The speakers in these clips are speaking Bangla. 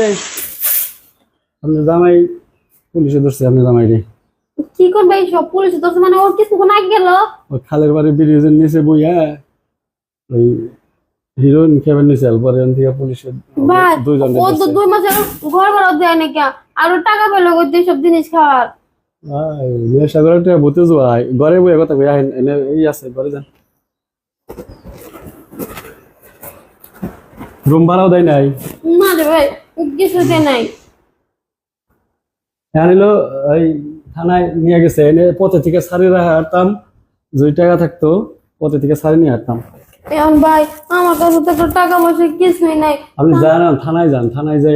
এই, আপনার জামাই পুলিশে ধরছে আপনার জামাইরে। কি করবে এইসব? পুলিশ ধরছে মানে ওর কিছুক্ষণ আগে গেল। ওই খালের বাড়ি ব্রিজের নিচে বইয়া ওই হিরোইন খেবেন নিচে পরে ওখান থেকে পুলিশে ভাই দুইজন ও তো 2 মাসের ঘর ভাড়া দেয় নাকি, আরো টাকা পেলো করতে সব জিনিস খাওয়ার। নেশা করে ভূতে জোয়াই ঘরে বইয়া কথা কই আহেন এনে এই আছে ঘরে যান। রুম ভাড়াও দেয় নাই। না রে ভাই, কিছুতে নাই। আনিল ওই থানায় নিয়ে গেছে এনে পথে থেকে সারি হাঁটতাম, 2 টাকা থাকতো পথে থেকে সারি নিয়ে হাঁটতাম। এখন ভাই আমার কাছে তো একটা টাকা পয়সা কিছুই নাই। আপনি যান থানায় যান, থানায় যাই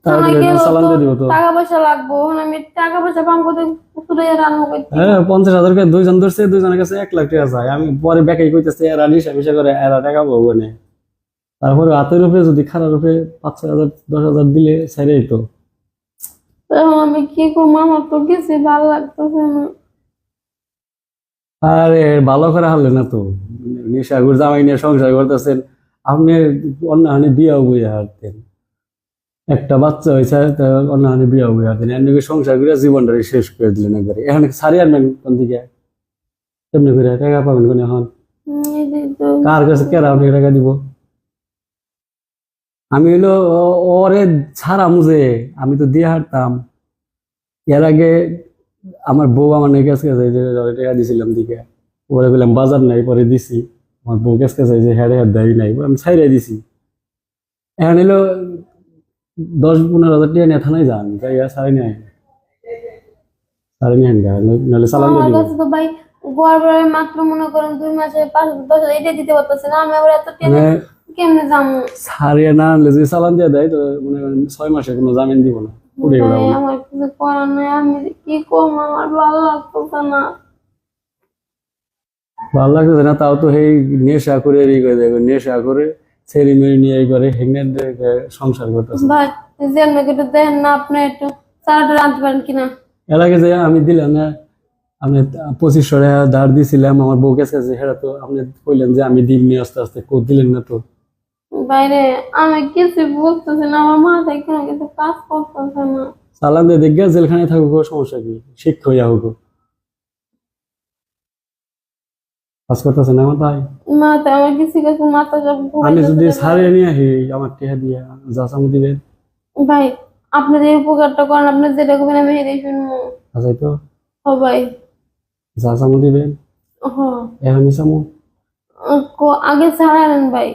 থানায় তারপরে গেলেও চালান তো দিয়ে দিব তো। টাকা পয়সা লাগবো, এখন আমি টাকা পয়সা পাম কোথায়? পুকুরে রান্না করতে। হ্যাঁ 50,000 করে দুইজন ধরছে, দুইজনের কাছে 1 লাখ টাকা চাই। আমি পরে বেকাই কইতেছে এরা নিশা মিশা করে এরা টাকা পাবো না। তারপরে হাতের উপরে যদি খারার উপরে 5-6 হাজার 10,000 দিলে ছেড়েই তো। এখন আমি কি করবো? আমার তো কিছু ভালো লাগতেছে না। আরে ভালো করে হারলে না তো, নিশাগুর জামাই নিয়ে সংসার করতেছেন আপনি, অন্য হানি বিয়াও বইয়া হারতেন, একটা বাচ্চা হয়েছে অন্য হানি বিয়াও বইয়া হারতেন, এমনি সংসার করে জীবনটাকে শেষ করে দিলেন একবারে। এখন সারি আনবেন কোন দিকে? কেমনি করে টাকা পাবেন কোন এখন? এই তো কার কাছে কেরা আপনি টাকা দিব? আমি হইলো ওরে ছাড়া মুজে আমি তো দিয়ে হারতাম। এর আগে আমার বউ আমার নাকি কাছে কাছে যে ওরে টাকা দিছিলাম দিকে, ওরে বললাম বাজার নাই পরে দিছি। আমার বউ কাছে কাছে যে হ্যাঁ হ্যাঁ দেয় নাই, আমি ছাইড়াই দিছি। এখন হইলো 10-15 হাজার টাকা নিয়ে থানায় যান, যাই সারি নিয়ে সারি নিয়ে নাহলে চালান দিয়ে আমার দিব। কাছে তো ভাই ঘর ভাড়া মাত্র মনে করেন 2 মাসে 5-10 এটা দিতে পারতেছে না। আমি আবার এত টেনে মানে কেমনে যাবো? সারিয়ে না আনলে যদি চালান দিয়ে দেয় তো মনে করেন 6 মাসে কোনো জামিন দিব না, উড়ে ভাই উড়াবো। আমার কিছু করার নাই, আমি যে কি করবো? আমার ভালো লাগতেছে না। ভালো লাগতেছে না, তাও তো সেই নেশা করে এই করে দেয়, নেশা করে ছেড়ি মেরি নিয়ে এই করে হেগনের সংসার করতেছে। ভাই যে আমাকে একটু দেখেন না, আপনি একটু চাটা রাঁধতে পারেন কিনা? এর আগে যে আমি দিলাম না, আপনি 2500 টাকা ধার দিছিলাম আমার বউ কাছে, সেটা তো আপনি কইলেন যে আমি দিন নিয়ে আস্তে আস্তে কোদ দিলেন না তো। বাইরে আমি কিছু বুঝতেছি না, আমার মাথায় কোনো কিছু কাজ করতেছে না। চালান দিয়ে দেখবে জেলখানে থাকুক, সমস্যা কি, শিক্ষা হইয়া হোক, কাজ করতেছে না মাথায়। মাথায় আমার কিছু মাথা সব আমি যদি ঘুরাইতেছে। ছাড়িয়ে নিয়ে আসি আমার টেহা দিয়া যা চামু দিবেন। ভাই আপনি যে উপকারটা করেন, আপনি যেটা করবেন আমি এটাই শুনবো। আচ্ছা তো ও ভাই, যা চামু দিবেন হ এখনই চামু। আগে ছাড়ালেন ভাই।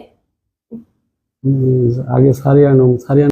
আগে ছাড়িয়ে আনো ছাড়িয়ে